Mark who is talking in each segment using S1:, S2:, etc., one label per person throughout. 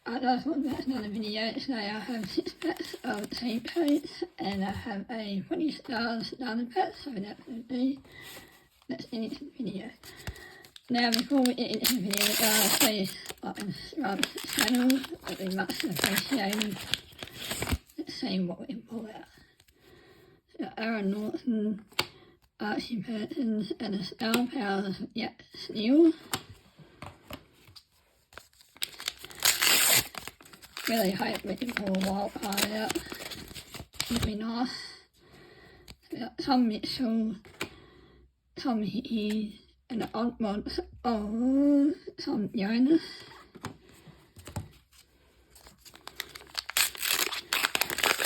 S1: That's another video. Today I have 6 packs of team coats and I have a Footy Stars starter pack, so that's absolutely, let's get into the video. Now before we get into the video, please like and subscribe to the channel, it would be much appreciated. Let's see what we can pull out. So Aaron Norton, Archie Persons and the Star Powers of Jack Steele. Really hope we can pull a wild card out. It'd be nice. We got Tom Mitchell, Tom Hickey, and the odd mods of Tom Jonas.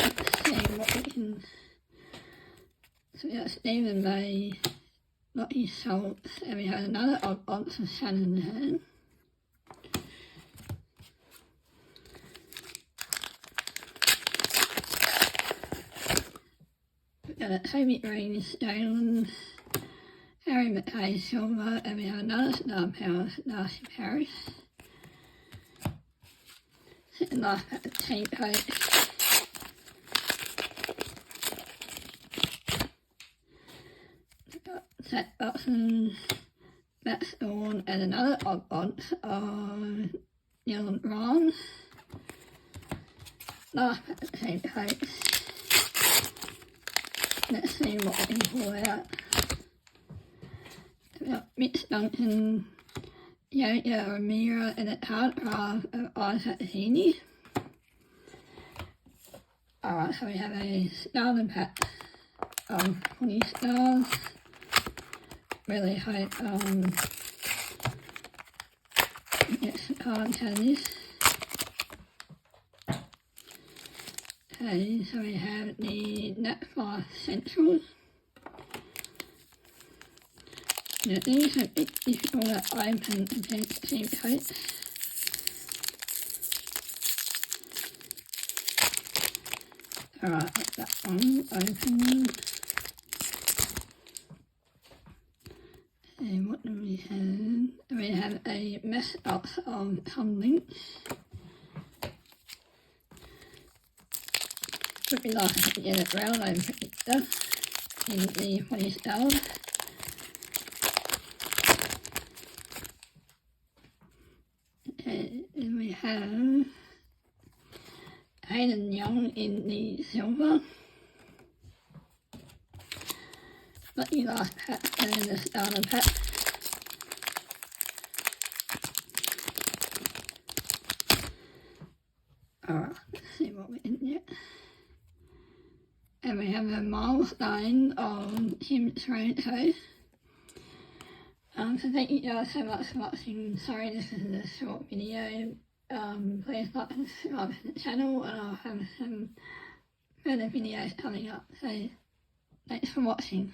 S1: Let's see what we can. So we got Stephen May, Lottie Schultz, and we have another odd mod for Shannon Hearn. Got a Toby Green, Stalin, Harry McKay Silver, and we have another Star Power, Darcy Paris. Second last pack of tape coat. Got Zach Buxton, Matt Storm, and another odd bod of Dylan Ron. Last pack of tape coat. Let's see what we can pull out. We've got Mitch Duncan, Yo-Yo Ramiro, and a card draft of Isaac Heaney. Alright, so we have a starter pack of 20 stars. Really hope get some cards out of this. Okay, so we have the Netflix Centrals. Now these are a bit difficult to open against team coats. Alright, get that one open. And what do we have? We have a mess up of Tom Lynch. Would be nice to get it round over picture in the 20 stars. And then we have Hayden Young in the silver. Lucky last pack and the starter pack. Alright, let's see what we can get. And we have a milestone of Tim Toronto. So thank you guys so much for watching. Sorry this is a short video. Please like and subscribe to the channel and I'll have some further videos coming up. So thanks for watching.